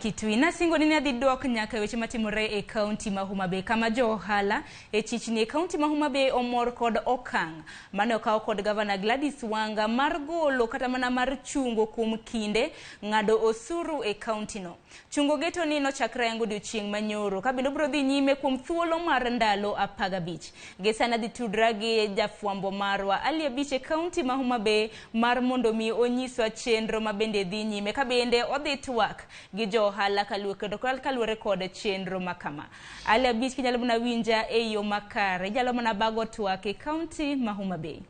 Kitui. Nasingo ni adhi dok nyaka weche matimore e kaunti ma Homa Bay kama jo ohala e chichni e kaunti ma Homa Bay omor kod okang' mane okaw kod Gavana Gladys Wanga mar golo kata mana mar chungo kuom kinde ng'ado osuru e kaunti no. Chungo geto ni nochakre yango odiochieng' manyoro ka bende biro dhi nyime kuom thuolo mar ndalo 15. Gesana dhi tudra gi jafwambo marwa Ali Abich e kaunti ma Homa Bay mar mondo mi onyiswa chenro ma bende dhi nyime ka bende odhi twak gi jo ohala kaluwore kod chenro makama. Ali Abich kinyalo mana winja e yo makare jalo mana bago twak e kaunti ma Homa Bay.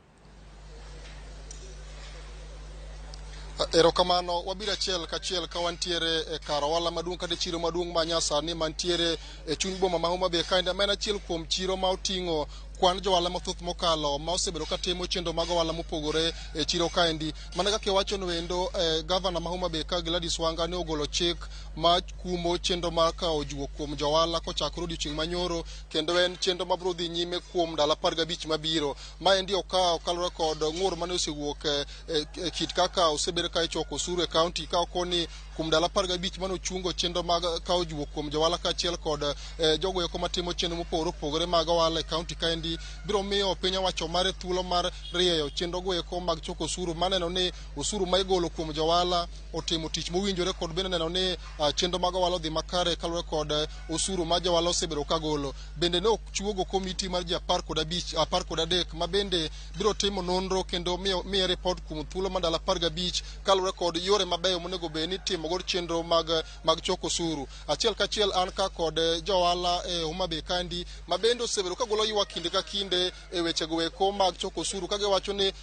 Erokamano wabira achiel kachiel ka wantiere e kar ohala maduong' kata chiro maduong' ma nyasani mantiere e chuny boma ma Homa Bay kae en achiel kuom chiro ma oting'o kwan jo ohala mathoth mokalo ma osebedo ka timo chenro mag ohala mopogore e chiro kaendi. Mana kaka iwacho no endo gavana ma Homa Bay ka Gladys Wanga ne ogolo chik ma kumo chenro mar kawo juo kuom jo ohala kochakore odiochieng' manyoro kendo en chenro mabiro dhi nyime kuom ndalo 15 mabiro. Maendi okawo kalore kod ng'ur mane osewuok e kit kaka osebedo ka ichoko osuru e kaunti ka okoni kuom ndalo 15 mane ochungo chenro mag kawo juo kuom jo ohala kaachiel kod jogo eko matimo chenro mopogore opogore mag ohala e kaunti kaendi biro miyo piny owacho mare thuolo mar rieyo chenro go eko mag choko osuru maneno ni osuru ma igolo kuom jo ohala otimo tich mowinjore kod bende neno ni chenro mag ohala odhi makare kalure kod osuru ma jo ohala osebedo ka golo. Bende ne ochiwogo komiti mar ji 13 ma bende biro timo nonro kendo miye report kuom thuolo ma ndalo 15 kalure kod yore mabeyo monego bed ni timo go chenro mag choko osuru. Achiel kachiel an ka kod jo ohala e Homa Bay kaendi ma bende osebedo ka golo ywak kinde ka kinde e weche go eko mag choko osuru ka giwacho ni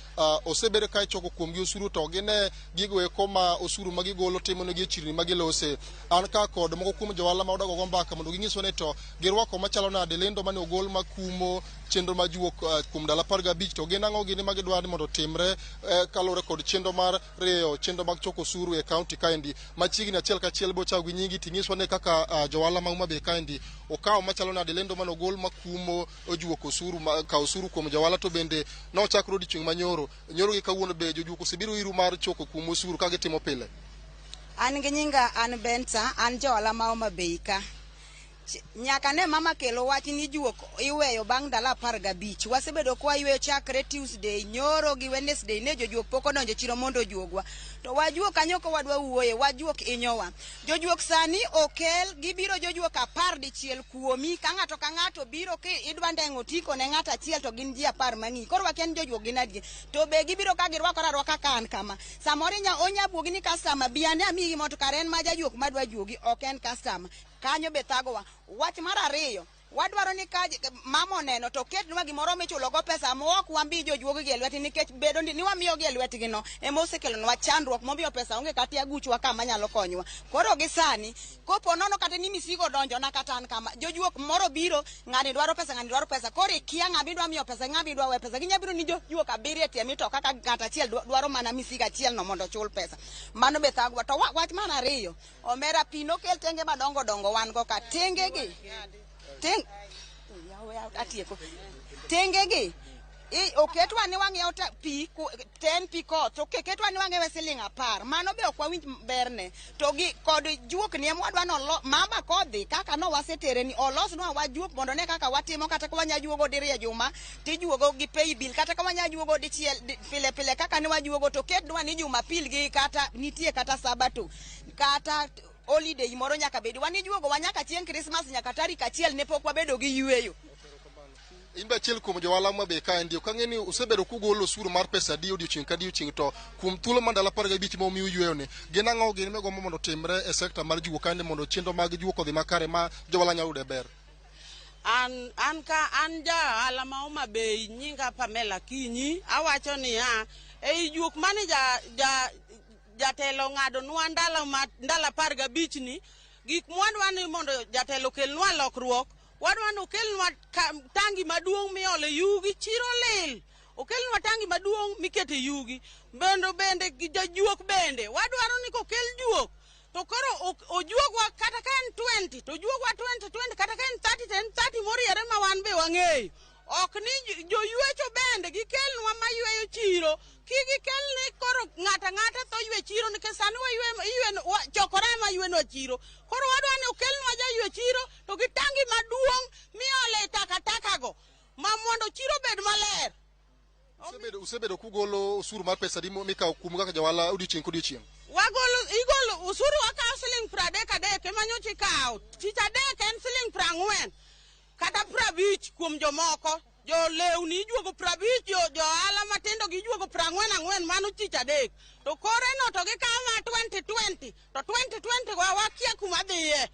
osebedo ka ichoko kuom gi osuru to gine gigo eko ma osuru ma gigolo timo ne gi chirni ma gilose. An ka kod moko kuom jo ohala ma odago go mbaka mondo ginyiswa ni to girwako machalo nade lendo mane ogol ma kumo chenro ma juok kuom ndalo 15 to gin ang'o gini ma gidwaro mondo timre kalure kod chenro mar rieyo chenro mag choko osuru e kaunti kaendi. Machiegni achiel kachiel bo chago gi nyingi tinyiswa ne kaka jo ohala ma Homa Bay kaendi okawo machalo nade lendo mane ogol ma kumo ojuok osuru ka osuru kuom jo ohala to bende no chakro odiochieng' manyoro nyoro gi kawuono be jojuok osebiro iru mar choko kuom osuru ka gitimo pile. An gi nyinga an Bensa an jo ohala ma Homa Bay ka nyaka ne mama kelo wach ni juok iweyo bang' ndalo 15. Wasebedo kwa yweyo chakre Tuesday nyoro gi Wednesday ne jojuok pok odonjo chiro mondo juogwa to wajuok kanyo ko wadwa wuoye wajuok inyowa jojuok sani okel gibiro jojuok 10 kuomi ka ng'ato biro ki idwa ndengo tiko ne ng'ato achiel to gin ji 10 mang'i koro waken jojuok gin adi to be gibiro ka girwakore arwaka kan kama samoro onya buogi ni customer biane amigi moto karen ma jajuok madwa juogi ok en customer kanyo be thagowa. Wach mar ariyo wadwaro ni ka mama neno to ketnwa gimoro michulo go pesa mok wambi jojuogi gi lweti nikech bedo ni wamiyo gi lwetgi no emo osekelonwa chandruok momiyo pesa onge kata aguchwa kama nyalo konywa. Koro gi sani kopo nono kata ni misigo donjo na kata an kama jojuok moro biro ng'ani dwaro pesa koro ikia ng'abi dwa miyo pesa ng'abi dwa we pesa ginyabiro ni jojuok 7 tiemi to kaka ng'ato achiel dwaro mana misigo achiel no mondo chul pesa mano be thagwa. To wach mar ariyo omera pino kel tenge madongo wan go ka tenge gi tenge gi oketwa ni wang'iewo pi 10 pi koth to oketwa ni wang'iewe siling' 10 mano be ok wawinj berne to gi kod juok ni emwadwa no mama kodhi kaka no wasetere ni olosnwa wajuok mondo ne kaka watimo kata ka wanyajuogo diriyo juma tijuogo gi pay bill kata ka wanyajuogo dichiel pile kaka ne wajuogo to ketnwa ni Jumapil gi kata nitie kata Sabato kata holiday moro nyaka bedi wani juogo wanyaka chieng' Christmas nyaka tarik 1 ne pok wabedo gi yweyo. Imbe achiel kuom jo ohala ma be kaendi okang'e ni usebedo kugolo osuru mar pesa di odiochieng' ka odiochieng' to kuom thuolo mar ndalo 15 ma omiyo yueyo ni gin ang'o gin megombo mondo timre e sekta mar juok kaendi mondo chenro mag juok odhi makare ma jo ohala nyalo yude ber. An ja ohala ma Homa Bay nyinga Pamela Kinyi awacho ni ei juok mane jatelo ng'ado nwa ndalo 15 ni gik mwadwa ni mondo jatelo kelnwa lokruok wadwa ni okelnwa tangi maduong' miole yugi chiro lil okelnwa tangi maduong' mikete yugi bende jojuok bende wadwaro ni kokel juok to koro ojuogwa kata ka en 20 to juogwa 20 kata ka en 30 moriere ma wan be wang'eyo ok ni joywecho bende gikelnwa mayweyo chiro kigi kelni koro ng'ata tho ywe chiro nikech sani chokore ma yweno chiro. Koro wadwa ni okelnwa jaywe chiro to gi tangi maduong' miole takataka go ma mondo chiro bed maler. Usebedo kugolo usuru mar pesa dimo mikawo kuom kaka jawala odiochieng' kodiochieng'. Igolo usuru wakawo siling 30 ema nyocha ikawo. Tich adek en siling 40 kata 50 kuom jomoko. Jo lewni ijuogo 50, jo ohala matindo gijuogo 44, mano tich adek. To kore no to gikawo ma 2020 to 2020 wakia kuma dhiye.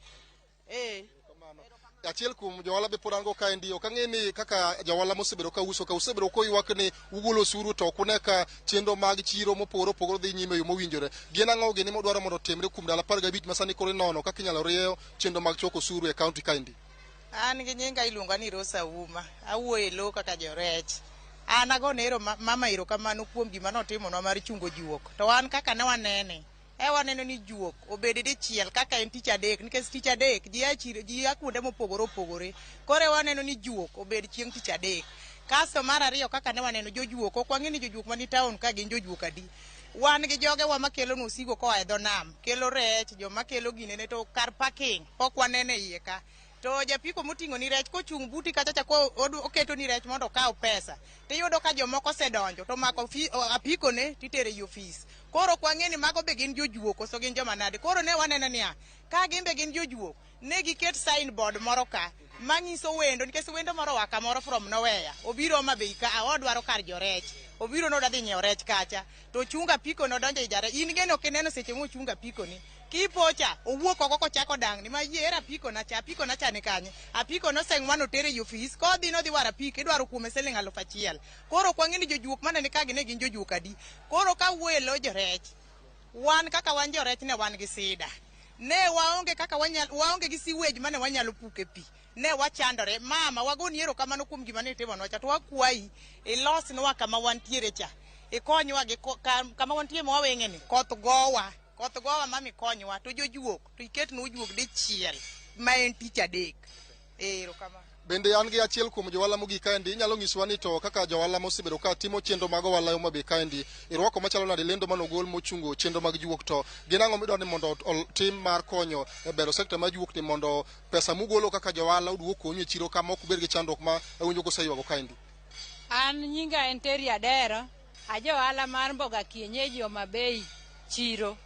Achiel kuom jawala be pod an go kaendi ok ang'e ni kaka jawala mosebedo ka uso ka usebedo koywak ni ugolo osuru to kuneka chenro mag chiro mopogore opogore dhi nyime yo mowinjore. Gin ang'o gini modwaro mondo otimre kuom dala 15 masani koro nono kaka inyalo rieyo chenro mag choko osuru e kaunti kaendi? An gi nyinga iluonga ni Rosa Uma, awuoyo e lo kaka jorech. An agone ero mama erokamano kuom gima notimonwa mar chungo juok. To an kaka ne wanene, waneno ni juok obed dichiel kaka en tich adek, nikech tich adek ji kuonde mopogore opogore. Koro waneno ni juok obed chieng' tich adek. Kasto mar ariyo kaka ne waneno jojuok, ok wang'e ni jojuok mani town ka gin jojuok adi. Wan gi jogewa makelo osigo koa e dho nam, kelo rech, joma kelo ginene to kar parking pok wanene iye ka. To japiko moting'o ni rech kochung' buti kacha chako oketo ni rech mondo okaw pesa. Tiyudo ka jomoko osedonjo to mako apiko ne titere i ofis. Koro kwang'e ni mago be gin jojuok koso gin joma nade. Koro ne waneno niya, ka gin be gin jojuok, ne giket signboard moro ka manyiso wendo, nikech wendo moro waka moro from nowhere obiro Homabay ka odwaro kar jorech. Obiro no dhi nyiewo rech kacha to chunga apiko no donjo i jare. In geno kineno seche mo chunga apiko ni kipocha owuok oko kochako dang ni ma yiera apiko na cha ni kanye. Apiko no seng'wano tere i ofis kodhi no dhi wara apiko idwaro kuome siling 1,000. Koro kwang'e ni jojuok manene ka gine gin jojuok adi. Koro ka welo jorech, wan kaka wan jorech ne wan gi sida. Ne waonge kaka waonge gi siwej mane wanyalo puke pi. Ne wachandore, mama wagoni erokamano kuom gima ne itimonwa cha, to wakwayi ilosnwa kama wantiere cha. Ikonywa gi kama wantie mwaweng'e ni koth gowa mami konywa to jojuok to iketnwa juok dichiel ma en tich adek. Erokamano. Bende an gi achiel kuom jowala mogik kaendi, inyalo nyiswa ni to kaka jowala mosebedo ka timo chenro mag ohala yo Homabay kaendi, irwako machalo nade lendo manogol mochungo chenro mag juok to gin ang'o midwaro ni mondo tim mar konyo e bero sekta mar juok ni mondo pesa mugolo kaka jowala uduog konyu e chiro kama ok ubed gi chandruok ma awinjo koseywago kaendi? An nyinga en Terry Adero, ajo ohala mar mboga kienyeji Homabay chiro.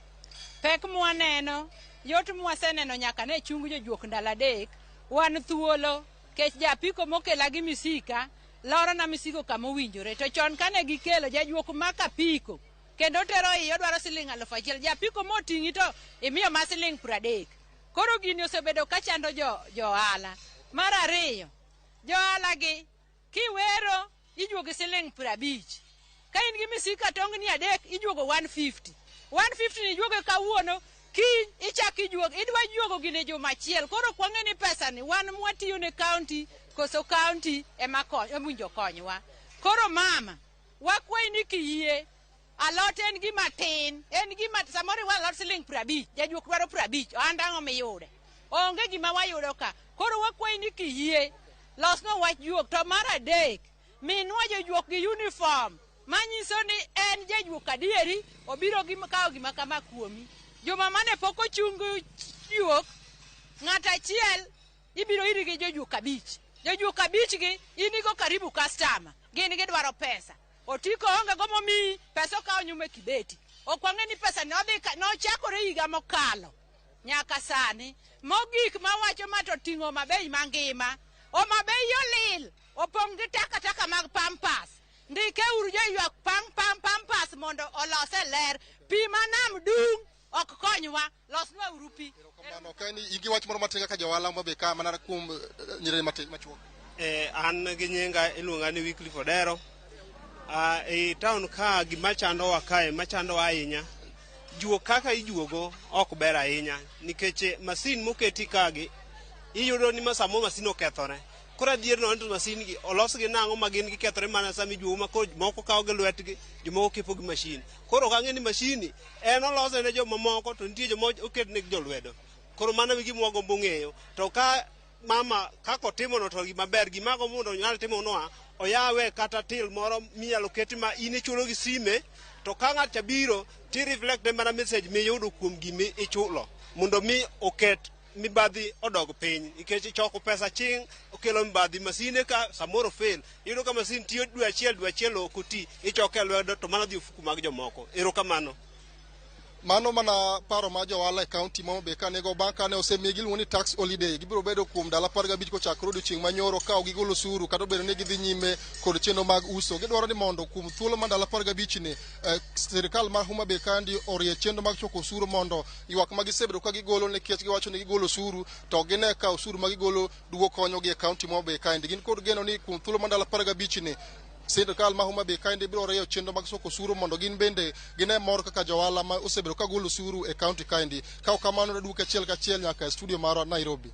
Pek mwaneno, yot mwaseneno nyaka ne chung jojuok ndalo adek, wan thuolo kech japiko mokela gi misika loro na misigo kama owinjore. To chon kane gikelo jajuok maka piko kendo tero iyo dwaro siling 1,000, japiko moting'i to imiyo ma siling 30. Koro gini osebedo ka chando jo ohala. Mar ariyo, jo ohala gi kiwero ijuogo siling 50. Ka in gi misika tongni adek ijuogo 150. 150 ni juogo kawuono, ki ichaki juogo, idwa juogo gine juma achiel. Koro kwang'e ni pesa ni wan mwatiyo ne county koso county emunjo konywa. Koro mama, wakwayi ni kiyie, alot en gima tin, samori wa alot siling 50, jajuok dwaro 50, andang'o miyude. Onge gima wayudo ka. Koro wakwayi ni kiyie, losno wach juok. To mar adek, minwa jojuok gi uniform, manyiso ni en jajuok adieri, obiro kawo gima kama kuomi. Joma mane pok ochungu juok, ng'ata achiel ibiro iri gi jojuok 5. Jojuok 5 gi inigo karibu customer. Gin gidwaro pesa. Otiko onge gomo mi pesa okawo nyume kibeti. Okwang'e ni pesa nochakore higa mokalo nyaka sani. Mogik mawacho mato ting'o Homabay mangima. Homabay olil, opong' gi taka mag pampas. Ndike uru joywak pampas mondo olose ler. Pi manam dung ok konywa, losnwa uru pi. Erokamano. Kaeni igi wach moro matin kaka jowala Homabay ka mana kuom nyiriri machuok? An gi nyinga iluonga ni Wycliffe Odero. E town ka gima chandowa kae, machandowa ahinya, juok kaka ijuogo ok ber ahinya, nikech masin moketi kagi iyudo ni samo masin okethore. Koro adier no ni masin gi olos gi nang'o ma gin gikethore mana sama ijuogo, ma moko kawo gi lwetgi, jomoko kipo gi masin. Koro ok ang'e ni masini en olose ne joma moko to nitie joma oket ne jolwedo. Koro mano gima wagombo ng'eyo. To ka mama kako timo no to gimaber gimago mondo nyal timo noa oyawe kata til moro minyalo keti ma inichulo gi sime to ka ng'at chabiro ti reflect mana message miyudo kuom gimi ichulo mondo mi oket mibadhi odog piny nikech choko pesa ching okelo mibadhi masine ka samoro fail yudo ka masin tiyo dwe achiel okoti ichoke lwedo to mana dhi ofuku mag jomoko erokamano mano mana paro ma johala e kaunti ma Homa Bay kane go banka ne osemigi luoni tax holiday gibiro bedo kuom dala 15 kochakore odiechieng' manyoro ka gigolo osuru kata bedo ni gidhi nyime kod chenro mag uso gidwaro ni mondo kuom thuolo ma dala 15 ni sirikal mar Homa Bay kandi orie chenro mag choko osuru mondo ywak ma gisebedo ka gigolo nikech giwacho ni gigolo osuru to gine ka osuru ma gigolo duogo konyogi e kaunti ma Homa Bay kandi gin kod geno ni kuom thuolo ma dala 15 ni sirikal ma Homa Bay kandi biro reyo chenro mag soko osuru mondo gin bende gine mor kaka johala ma osebedo ka golo osuru e kaunti kandi ka kamano na duke achiel kachiel nyaka e studio mar Nairobi.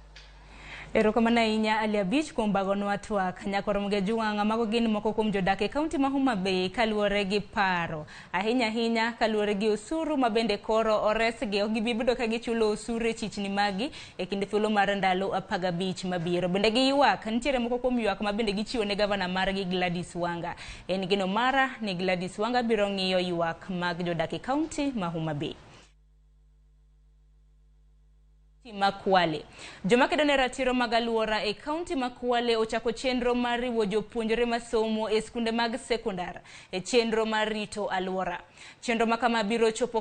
Erokamano ahinya Ali Abich kuom bagonwa twak nyakoro mge juwanga mago gin moko kuom jodak e kaunti ma Homa Bay kaluwore gi paro ahinya kaluwore gi osuru ma bende koro oresgi ok gibibedo ka gichulo osuru e chichni magi e kinde thuolo mar ndalo 15 mabiro bende gi ywak nitiere moko kuom ywak ma bende gichiwo ne gavana margi Gladys Wanga en gino mara ni Gladys Wanga biro ng'iyo ywak mag jodak e kaunti ma Homa Bay. Makwale. Joma kedo ne ratiro mag aluora e kaunti Makwale ochako chenro mar riwo jopuonjre masomo e skunde mag sekondar e chenro mar rito aluora. Chenro ma kama biro chopo